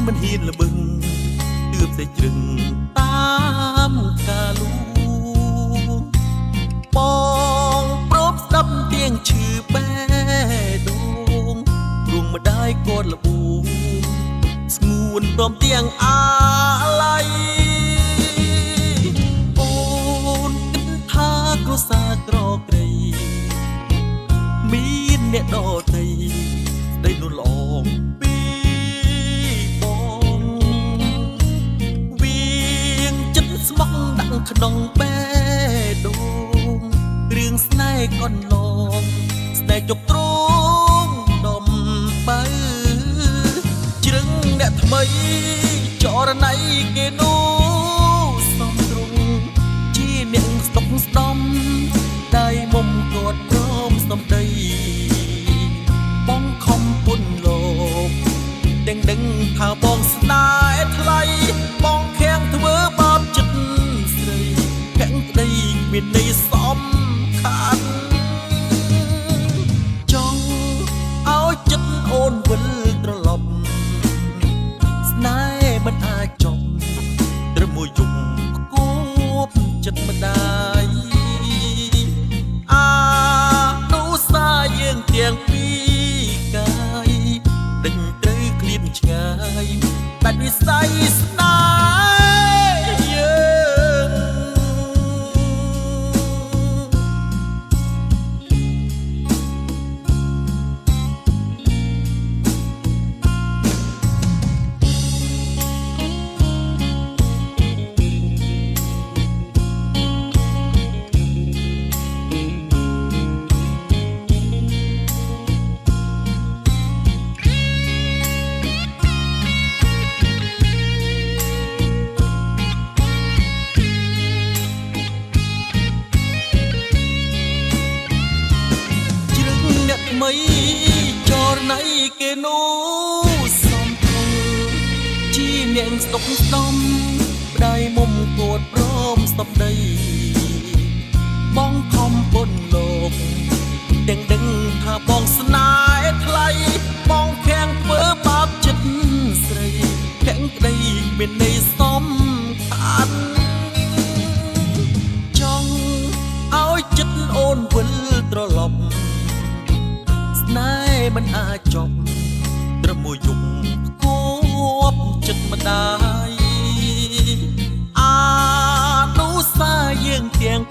មិនហ៊ានល្បឹងទើបតែជ្រឹងតាមការលួងបងប្រពស្ដាប់ទៀងឈឺបេះដូងរួងម្ដាយគាត់លបួងស្ងួនព្រមទៀងអាឡ័យអូនគិតថាគ្រួសារក្រក្រៃមានអ្នកដទៃស្ដីលួងល្អពីបងវាងចិត្តស្មោះដាក់ក្នុងបេះដូងរឿងស្នេហ៍កន់ឡងស្នេហ៍ជុកទ្រង់ដំបើជ្រឹងអ្នកថ្មីចរណៃគេនោះសំទ្រង់ជាអ្នកស្តុកស្ដំដៃមុំគាត់ព្រមសំដីបងខំពុនលោកទាំងដឹងថាបងស្នេហ៍ថ្លៃបងខាំងធ្វើបាបចិត្តស្រីខាំងក្តីមានន័យសំខាន់ចង់ឲ្យចិត្តអូនវិលត្រឡប់ស្នេហ៍មិនអាចចប់ត្រឹមមួយយប់គប់ចិត្តម្ដាយនុសាយើងទាំងពីរកាយដេញត្រូវឃ្លាតឆ្ងាយដាច់វិស័យស្នេហ៍យើងថ្មីចរណៃគេនោះសំទ្រង់ជាអ្នកស្តុកស្ដំដៃមុំគាត់ព្រមសំដីបងខំពុនលោកទាំងដឹងថាបងស្នេហ៍ថ្លៃបងខាំងធ្វើបាបចិត្តស្រីខាំងក្តីមានន័យសំខាន់ចង់ឲ្យចិត្តអូនវិលត្រឡប់ស្នេហ៍មិនអាចចប់ត្រឹមមួយយប់គប់ចិត្តម្ដាយនុសាយើងទាំង